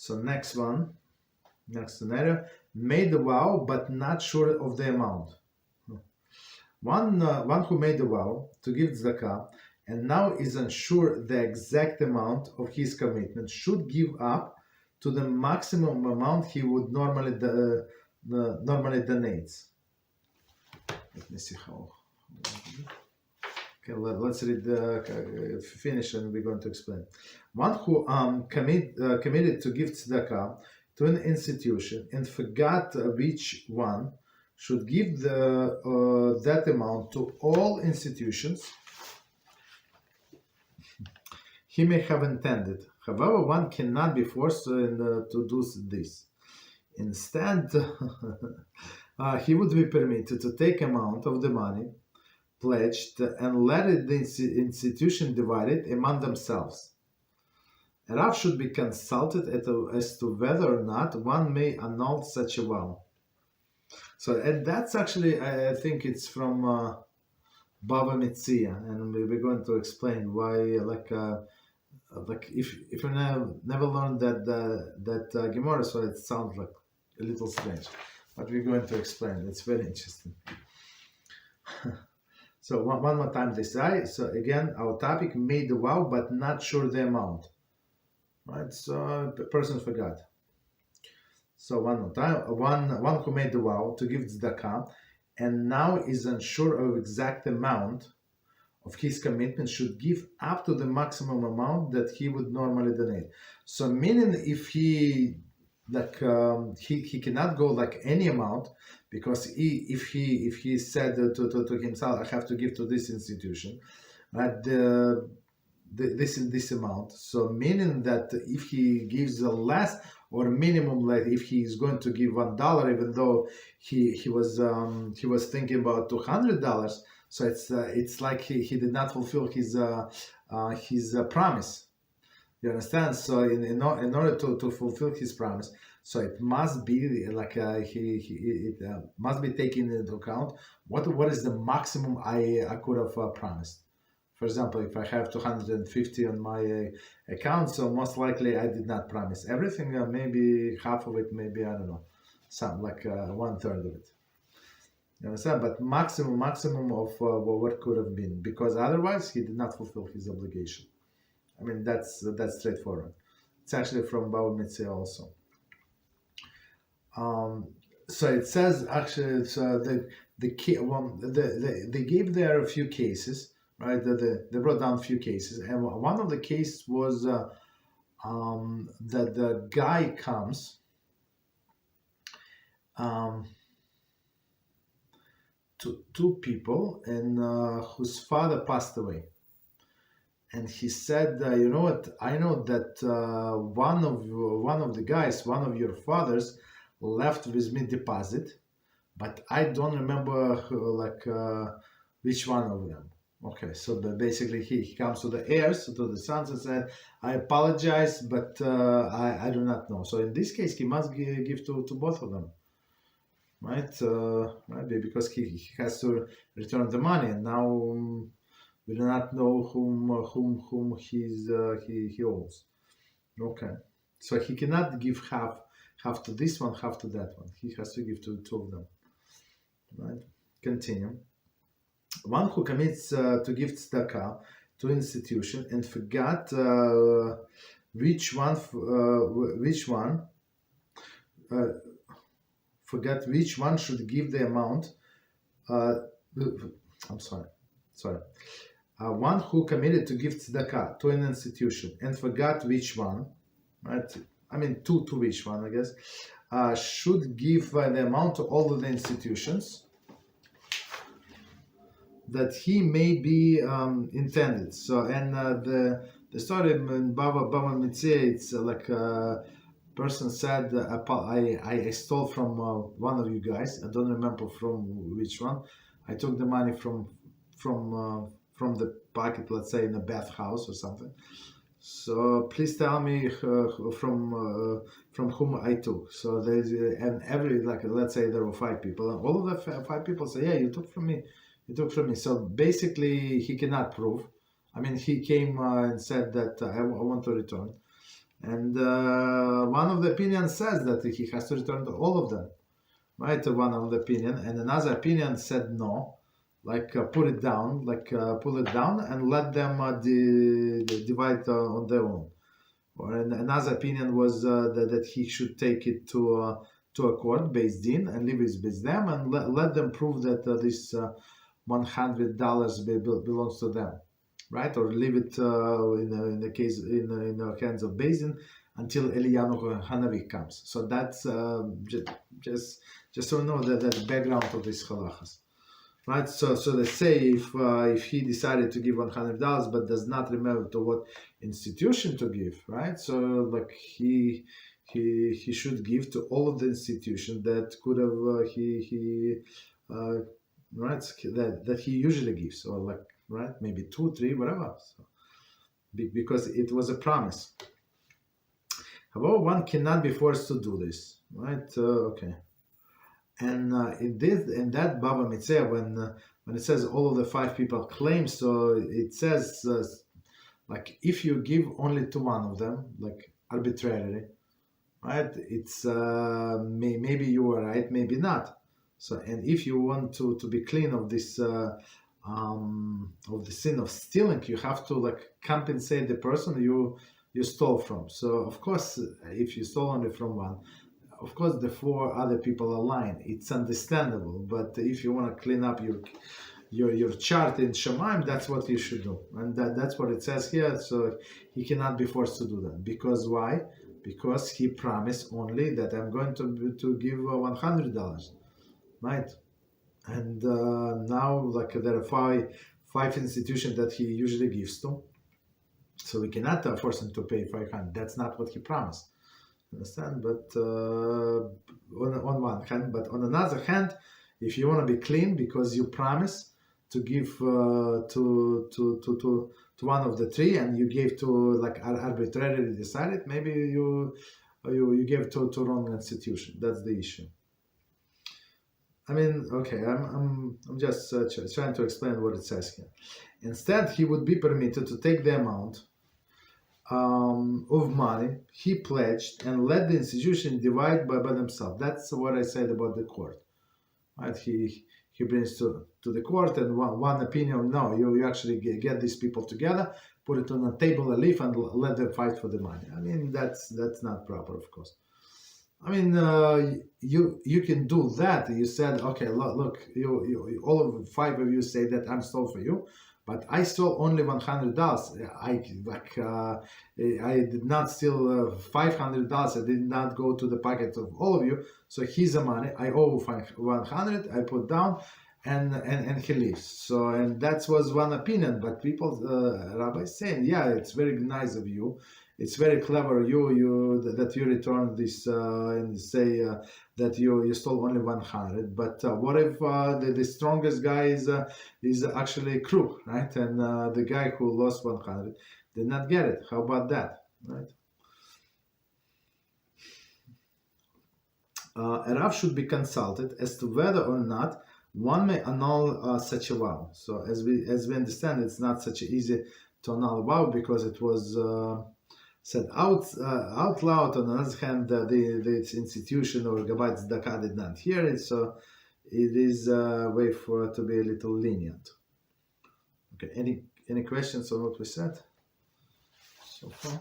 So next scenario, made the vow but not sure of the amount. One who made the vow to give tzedakah and now is unsure the exact amount of his commitment should give up to the maximum amount he would normally donates. Let me see how. Okay, let's read finish and we're going to explain. One who committed to give tzedakah to an institution and forgot which one should give that amount to all institutions he may have intended. However, one cannot be forced to do this. Instead, he would be permitted to take amount of the money pledged and let the institution divide it among themselves. A Rav should be consulted as to whether or not one may annul such a vow. So, and that's actually, I think it's from Bava Metzia, and we're going to explain why, like if you never learned that Gemara, so it sounds like a little strange, but we're going to explain. It's very interesting. So one more time this say. So again, our topic, made the vow but not sure the amount. Right? So the person forgot. So one more time, one who made the vow to give tzedakah and now is unsure of exact amount of his commitment should give up to the maximum amount that he would normally donate. So meaning if he he cannot go like any amount, because if he said to himself, I have to give to this institution, right, this amount. So meaning that if he gives a less or minimum, like if he is going to give $1, even though he was thinking about $200, so it's like he did not fulfill his promise. You understand? So in order to fulfill his promise, so it must be like it must be taken into account what is the maximum I could have promised. For example, if I have 250 on my account, so most likely I did not promise everything. Maybe half of it, maybe I don't know, some like 1/3 of it. You understand? But maximum of what could have been, because otherwise he did not fulfill his obligation. I mean, that's straightforward. It's actually from Bava Metzia also. So it says actually, so they gave there a few cases, right? They brought down a few cases, and one of the cases was that the guy comes to two people and whose father passed away. And he said, you know what? I know that one of the guys, one of your fathers, left with me deposit, but I don't remember which one of them. Okay, so basically he comes to the heirs, to the sons, and said, I apologize, but I do not know. So in this case, he must give to both of them, right? Right, because he has to return the money, and now we do not know whom he owes. Okay, so he cannot give half to this one, half to that one. He has to give to two of them. Right. Continue. One who commits to give tzedakah to institution and forgot which one should give the amount. I'm sorry. One who committed to give tzedakah to an institution and forgot which one, right? I mean, to which one, I guess, should give the amount to all of the institutions that he may be intended. So, and the story in Bava Metzia, it's like a person said, I stole from one of you guys. I don't remember from which one. I took the money from the pocket, let's say in a bathhouse or something. So please tell me from whom I took. So there's and every, like, let's say there were 5 people, and all of the 5 people say, yeah, you took from me. So basically he cannot prove. I mean, he came and said that I want to return. And one of the opinions says that he has to return to all of them, right? One of the opinion, and another opinion said no, like put it down, like pull it down and let them divide on their own. Or another opinion was that he should take it to a court, Beis Din, and leave it with them and let them prove that this $100 belongs to them, right? Or leave it in the case in the hands of Beis Din until Eliyahu Hanavi comes. So that's just so you know the background of these halachas, right? So let's say if he decided to give $100 but does not remember to what institution to give, right? So like he should give to all of the institution that could have right, that he usually gives, or like, right, maybe 2, 3, whatever. So, because it was a promise. However, one cannot be forced to do this, right? Okay. And in that Baba Mitzvah, when it says all of the 5 people claim, so it says like if you give only to one of them, like arbitrarily, right? It's maybe you are right, maybe not. So, and if you want to be clean of this of the sin of stealing, you have to like compensate the person you stole from. So of course, if you stole only from one, of course the 4 other people are lying. It's understandable. But if you want to clean up your chart in Shemaim, that's what you should do, and that's what it says here. So he cannot be forced to do that. Because why? Because he promised only that I'm going to give $100. Right, and now like there are five institutions that he usually gives to, so we cannot force him to pay 500. That's not what he promised. Understand? But on one hand, but on another hand, if you want to be clean because you promise to give to one of the 3 and you gave to like arbitrarily decided, maybe you gave to wrong institution. That's the issue. I mean, okay, I'm just trying to explain what it says here. Instead, he would be permitted to take the amount of money he pledged and let the institution divide by themselves. That's what I said about the court. Right? He brings to the court, and one opinion, no, you actually get these people together, put it on a table, a leaf, and let them fight for the money. I mean, that's not proper, of course. I mean, you can do that. You said, okay, look, you all of 5 of you say that I'm stole for you, but I stole only $100. I did not steal $500. I did not go to the pocket of all of you. So here's the money. I owe 100. I put down, and he leaves. So, and that was one opinion. But people, Rabbi is saying, yeah, it's very nice of you. It's very clever that you return this and say that you stole only 100. But what if the strongest guy is actually a crook, right? And the guy who lost 100 did not get it. How about that, right? A Rav should be consulted as to whether or not one may annul such a vow. So as we understand, it's not such easy to annul a vow because it was said out loud. On the other hand, the institution or Gabbai Tzedakah did not hear it, so it is a way for it to be a little lenient. Okay, any questions on what we said so far?